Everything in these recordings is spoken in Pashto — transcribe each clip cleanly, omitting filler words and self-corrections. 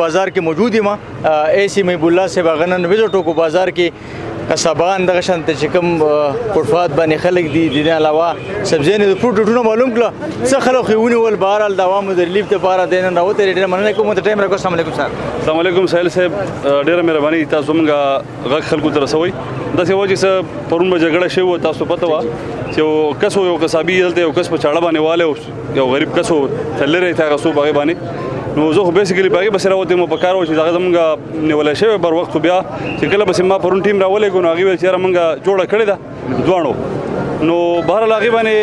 بازار کې موجود یم ایسی محب الله صاحب غنن وزټو کو بازار کې قصابان دغه شان ته چې کوم پټفات باندې خلک دي د نه علاوه سبزیانې د فروټونو معلوم کړه څه خلک خېونی ول بهرال د عوامو د ریلیف لپاره د نن راوته ډېر مننه کوم ته ټایم راکو. السلام علیکم سر. السلام علیکم سهیل صاحب ډېره مهرباني تاسو موږ غږ خلکو ته رسوي داسې وجه څه پرون به جګړه شوې وه تاسو پته وه چې یو کس یو قصابي دلته یو کس په چاړه باندې والی یو غریب کس و لرې ته هغه څوک هغې باندې نو زه خو بیسیکلي په هغې پسې راوتم په کار و چې هغه زمونږ نیولی شوی بر وخت خو بیا چې کله پسې ما پرون ټیم راولېږو نو هغې ویل چې یاره مونږ جوړه کړې ده دواړو نو بهرحال هغې باندې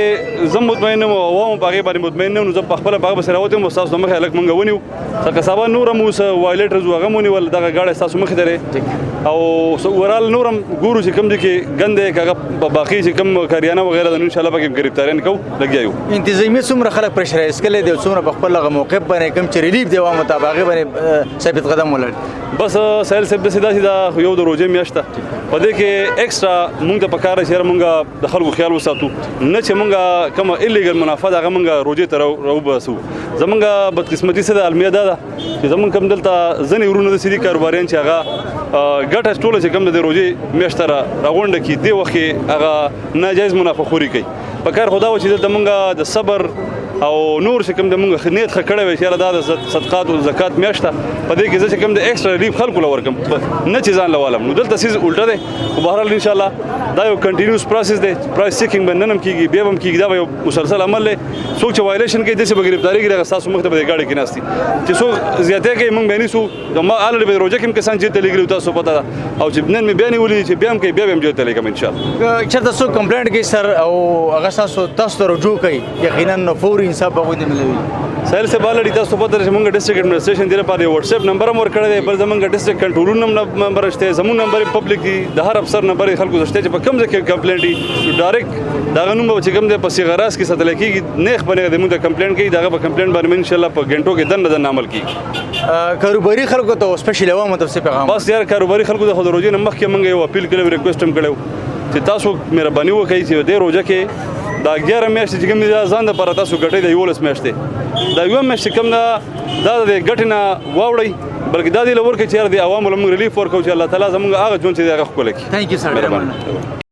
زه مطمئن یم او عوام په هغې باندې مطمئن نه نو زه پخپله په هغه پسې راوتم او ستاسو د مخې هلک مونږ ونیو څه قصابان نور هم اوس وایلیټرز و هغه هم ونیول دغه گاډی ستاسو مخې ته دی او اورال نور هم ګورو چې کوم ځای کې ګند دی که هغه باقي چې کوم کاریانه وغیره ده نو انشاءالله پکې ګرفتاریان کوو لګیا یو. انتظامیت څومره خلک پرشرایز کړی دی او څومره په خپل هغه موقف باندې کوم چې ریلیف دی عوامو ته په هغې باندې ثابت قدم ولاړ. بس سهیل صاحب داسې دا یو د روژې میاشت ده په دې کې ایکسټرا مونږ ته پکار دی چې مونږ د خلکو خیال وساتو نه چې مونږ کومه ایلیګل منافع ده هغه مونږ روژې ته راوباسو. زمونږ بدقسمتي څه ده المیه دا ده چې زمونږ کوم دلته ځینې وروڼه داسې دي کاروباریان چې هغه ګټه ټوله چې کوم د روژې میاشت ته راغونډه کړي دې وخت کې هغه ناجایز منافعخوري کوي. په کار خو دا و چې دلته مونږ د صبر او نور چې کوم د مونږ نیت ښه کړی وی چې یاره دا د صدقات او زکات میاشت ده په دې کې زه چې کوم د ایکسټرا ریلیف خلکو له ورکړم نه چې ځان له والم نو دلته څیز الټه دی خو بهرحال انشاءالله دا یو کنټینیوس پروسس دی پرایس چیکینګ به نن هم کېږي بیا به هم کېږي دا به یو مسلسل عمل دی څوک چې وایلیشن کوي داسې به ګرفتارېږي دغه ستاسو مخ ته به د گاډۍ کې ناست دي چې څوک زیاتې کوي موږ به نیسو ما الرډي به روژه کې هم کسان جیل ته لېږلي تاسو پته ده او چې نن مې بیا نیولي چې بیا هم کوي بیا به هم جیل ته لېږم انشاءالله. چېرته څوک کمپلینټ کوي سر او هغه تاسو ته رجوع کوي یقینا فوري انصاف به هغوی ته ملوي. سهیل صاحب الرډي تاسو ته پته ده چې مونږ ډسټرکټ ایډمنسټریشن دې لپاره یو وټساپ نمبر هم ورکړی دی بل زمونږ ډسټرکټ کنټرولونه نمبر شته زمونږ نمبر یې پبلک دي د هر افسر نمبر یې خلکو ته شته چې په کوم ځای کې کمپلینټ وي نو ډایرکټ د هغه نوم به چې کوم دی په صیغه راست کې ساتلی کېږي نیغ په نیغ د مونږ ته کمپلینټ کوي د هغه په کمپلینټ باندې انشاءالله په ګنټو کې دننه دننه عمل کېږي. کاروباري خلکو ته سپیشل عوامو ته څه پیغام؟ بس یار کاروباري خلکو ته خو د روژې نه مخکې مونږ یو اپیل کړی ریکویسټ هم کړی چې تاسو مهرباني وکړئ چې دې روژه کې دا 11 میاشتې چې کوم دي ځان دپاره تاسو ګټئ د 11 میاشتې دا یوه میاشت چې کوم ده دا د ګټې نه واوړئ بلکې دا دې له ورکړئ چې یار د عوامو له موږ ریلیف ورکړو چې الله تعالی زموږ هغه ژوند چې دی هغه ښکلی کړي. تھینک یو سر.